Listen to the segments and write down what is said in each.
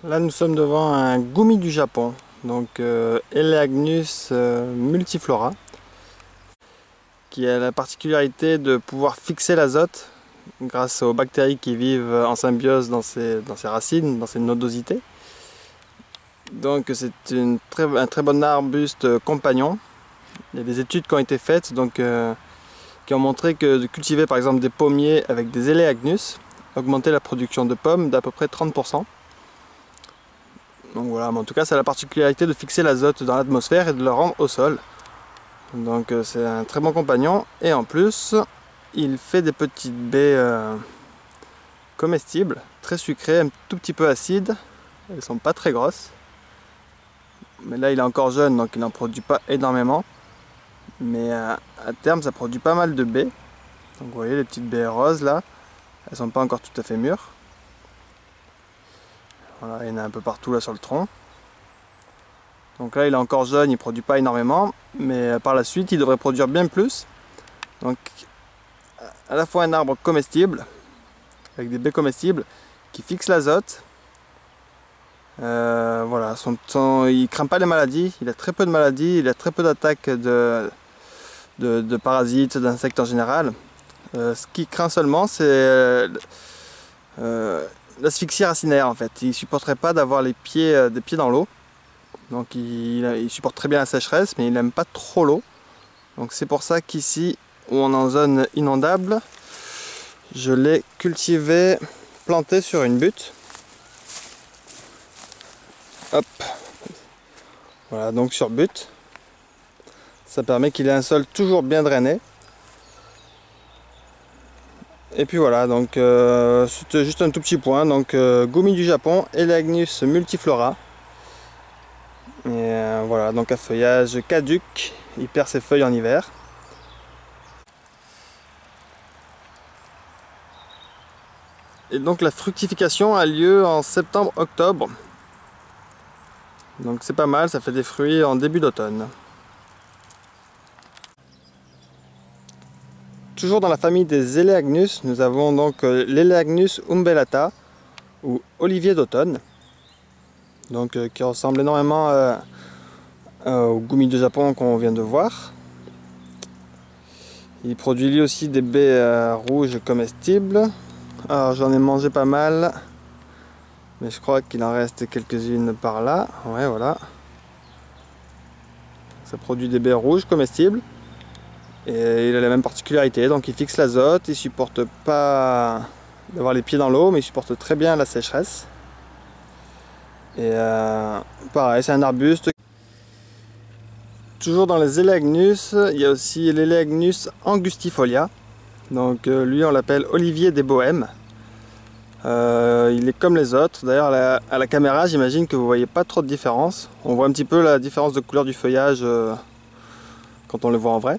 Là nous sommes devant un gumi du Japon, donc Elaeagnus multiflora, qui a la particularité de pouvoir fixer l'azote grâce aux bactéries qui vivent en symbiose dans ses racines, dans ses nodosités. Donc c'est un très bon arbuste compagnon. Il y a des études qui ont été faites qui ont montré que de cultiver par exemple des pommiers avec des Elaeagnus augmentait la production de pommes d'à peu près 30%. Donc voilà, mais en tout cas ça a la particularité de fixer l'azote dans l'atmosphère et de le rendre au sol. Donc c'est un très bon compagnon, et en plus il fait des petites baies comestibles, très sucrées, un tout petit peu acides. Elles sont pas très grosses, mais là il est encore jeune donc il n'en produit pas énormément, mais à terme ça produit pas mal de baies. Donc vous voyez les petites baies roses là, elles sont pas encore tout à fait mûres. Voilà, il y en a un peu partout là sur le tronc. Donc là il est encore jeune, il ne produit pas énormément, mais par la suite il devrait produire bien plus. Donc à la fois un arbre comestible, avec des baies comestibles, qui fixe l'azote. Voilà, il ne craint pas les maladies, il a très peu de maladies, il a très peu d'attaques de parasites, d'insectes en général. Ce qu'il craint seulement c'est l'asphyxie racinaire en fait. Il ne supporterait pas d'avoir des pieds dans l'eau. Donc il supporte très bien la sécheresse, mais il n'aime pas trop l'eau. Donc c'est pour ça qu'ici, où on est en zone inondable, je l'ai cultivé, planté sur une butte. Hop. Voilà, donc sur butte. Ça permet qu'il ait un sol toujours bien drainé. Et puis voilà, donc c'était juste un tout petit point. Donc gumi du Japon, Elaeagnus multiflora. Et voilà, donc à feuillage caduc, il perd ses feuilles en hiver. Et donc la fructification a lieu en septembre-octobre. Donc c'est pas mal, ça fait des fruits en début d'automne. Toujours dans la famille des Elaeagnus, nous avons donc l'Elaeagnus umbellata, ou olivier d'automne. Donc qui ressemble énormément au gumi du Japon qu'on vient de voir. Il produit lui aussi des baies rouges comestibles. Alors j'en ai mangé pas mal, mais je crois qu'il en reste quelques-unes par là. Ouais, voilà. Ça produit des baies rouges comestibles. Et il a la même particularité, donc il fixe l'azote, il supporte pas d'avoir les pieds dans l'eau, mais il supporte très bien la sécheresse. Et pareil, c'est un arbuste. Toujours dans les Elaeagnus, il y a aussi l'Elaeagnus angustifolia. Donc lui on l'appelle Olivier des Bohèmes. Il est comme les autres. D'ailleurs à la caméra j'imagine que vous voyez pas trop de différence. On voit un petit peu la différence de couleur du feuillage quand on le voit en vrai.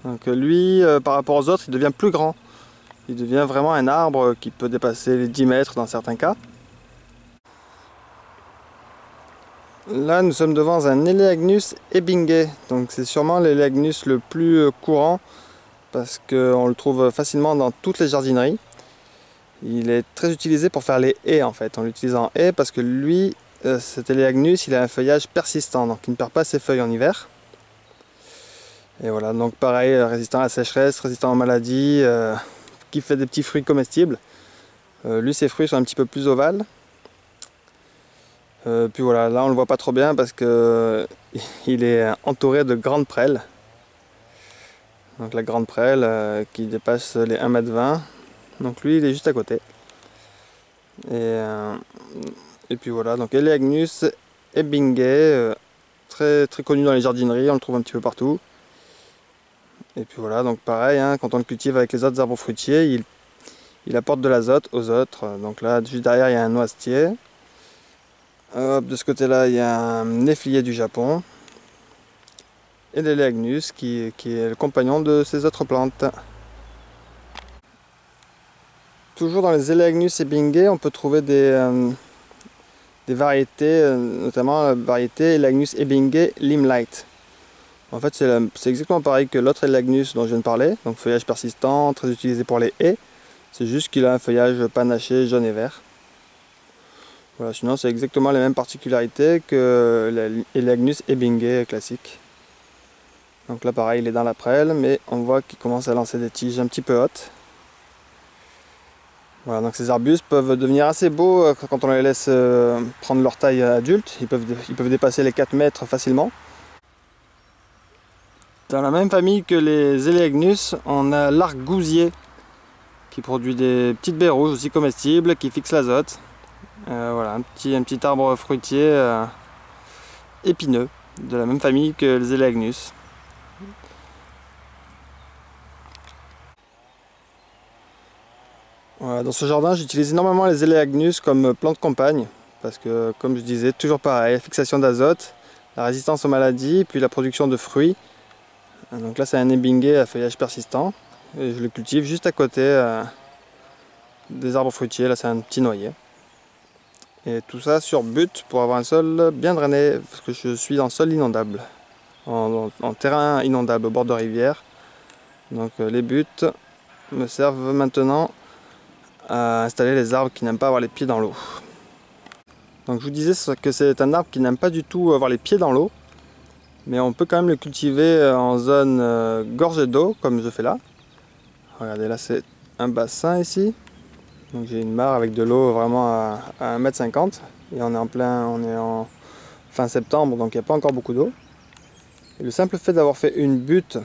Donc lui par rapport aux autres il devient plus grand. Il devient vraiment un arbre qui peut dépasser les 10 mètres dans certains cas. Là nous sommes devant un Elaeagnus ebinghae, donc c'est sûrement l'Elaeagnus le plus courant parce qu'on le trouve facilement dans toutes les jardineries. Il est très utilisé pour faire les haies en fait, on l'utilise en haie parce que lui, cet Elaeagnus, il a un feuillage persistant, donc il ne perd pas ses feuilles en hiver. Et voilà, donc pareil, résistant à la sécheresse, résistant aux maladies, qui fait des petits fruits comestibles. Lui ses fruits sont un petit peu plus ovales. Puis voilà, là on le voit pas trop bien parce que il est entouré de grandes prêles. Donc la grande prêle qui dépasse les 1,20 m. Donc lui il est juste à côté. Et puis voilà, donc Elaeagnus ebinghae, très connu dans les jardineries, on le trouve un petit peu partout. Et puis voilà, donc pareil, hein, quand on le cultive avec les autres arbres fruitiers, il apporte de l'azote aux autres. Donc là, juste derrière, il y a un noisetier. Hop, de ce côté-là, il y a un néflier du Japon. Et l'Elaeagnus qui est le compagnon de ces autres plantes. Toujours dans les Elaeagnus ebinghae, on peut trouver des variétés, notamment la variété Elaeagnus ebinghae Limelight. En fait, c'est exactement pareil que l'autre Elaeagnus dont je viens de parler, donc feuillage persistant, très utilisé pour les haies. C'est juste qu'il a un feuillage panaché jaune et vert. Voilà, sinon c'est exactement les mêmes particularités que l'Elaeagnus ebingae classique. Donc là pareil, il est dans la prêle, mais on voit qu'il commence à lancer des tiges un petit peu hautes. Voilà, donc ces arbustes peuvent devenir assez beaux quand on les laisse prendre leur taille adulte. Ils peuvent dépasser les 4 mètres facilement. Dans la même famille que les Elaeagnus, on a l'arc-gousier qui produit des petites baies rouges aussi comestibles qui fixent l'azote. Voilà, un petit arbre fruitier épineux, de la même famille que les Elaeagnus. Voilà, dans ce jardin, j'utilise énormément les Elaeagnus comme plante compagne, parce que, comme je disais, toujours pareil, la fixation d'azote, la résistance aux maladies, puis la production de fruits. Donc là, c'est un ebingae à feuillage persistant, et je le cultive juste à côté des arbres fruitiers. Là, c'est un petit noyer. Et tout ça sur butte pour avoir un sol bien drainé, parce que je suis en sol inondable, en terrain inondable au bord de rivière. Donc les buttes me servent maintenant à installer les arbres qui n'aiment pas avoir les pieds dans l'eau. Donc je vous disais que c'est un arbre qui n'aime pas du tout avoir les pieds dans l'eau, mais on peut quand même le cultiver en zone gorgée d'eau, comme je fais là. Regardez, là c'est un bassin ici. Donc j'ai une mare avec de l'eau vraiment à 1,50 m, et on est en fin septembre, donc il n'y a pas encore beaucoup d'eau. Et le simple fait d'avoir fait une butte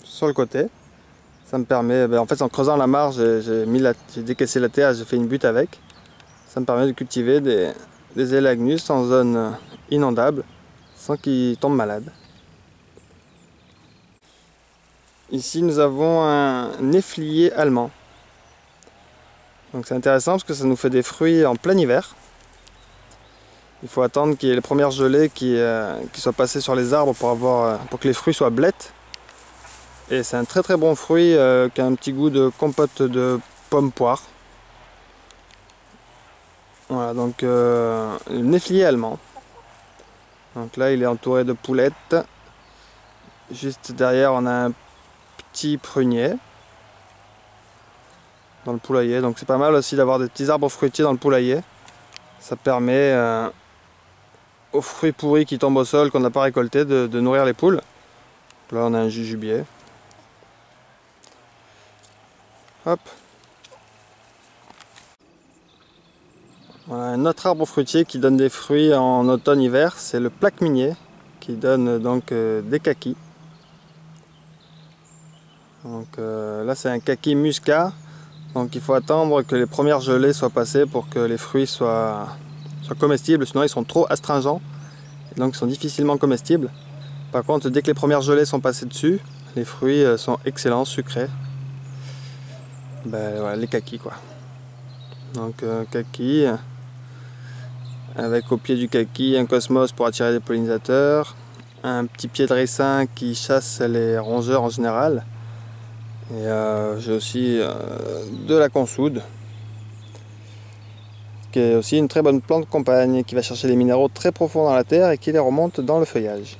sur le côté, ça me permet, en fait en creusant la mare, j'ai décaissé la terre, j'ai fait une butte avec. Ça me permet de cultiver des Elaeagnus en zone inondable, sans qu'ils tombent malades. Ici nous avons un néflier allemand. Donc c'est intéressant parce que ça nous fait des fruits en plein hiver. Il faut attendre qu'il y ait les premières gelées qui soient passées sur les arbres pour que les fruits soient blettes. Et c'est un très très bon fruit qui a un petit goût de compote de pomme poire. Voilà, donc le néflier allemand. Donc là il est entouré de poulettes. Juste derrière on a un petit prunier dans le poulailler, donc c'est pas mal aussi d'avoir des petits arbres fruitiers dans le poulailler. Ça permet aux fruits pourris qui tombent au sol qu'on n'a pas récoltés de nourrir les poules. Là on a un jujubier. Hop. Voilà, un autre arbre fruitier qui donne des fruits en automne-hiver, c'est le plaque minier, qui donne donc des kakis. Donc là c'est un kaki muscat. Donc il faut attendre que les premières gelées soient passées pour que les fruits soient comestibles, sinon ils sont trop astringents, et donc ils sont difficilement comestibles. Par contre, dès que les premières gelées sont passées dessus, les fruits sont excellents, sucrés. Voilà, les kakis quoi. Donc kaki, avec au pied du kaki un cosmos pour attirer des pollinisateurs, un petit pied de ricin qui chasse les rongeurs en général. Et j'ai aussi de la consoude, qui est aussi une très bonne plante compagne, qui va chercher les minéraux très profonds dans la terre et qui les remonte dans le feuillage.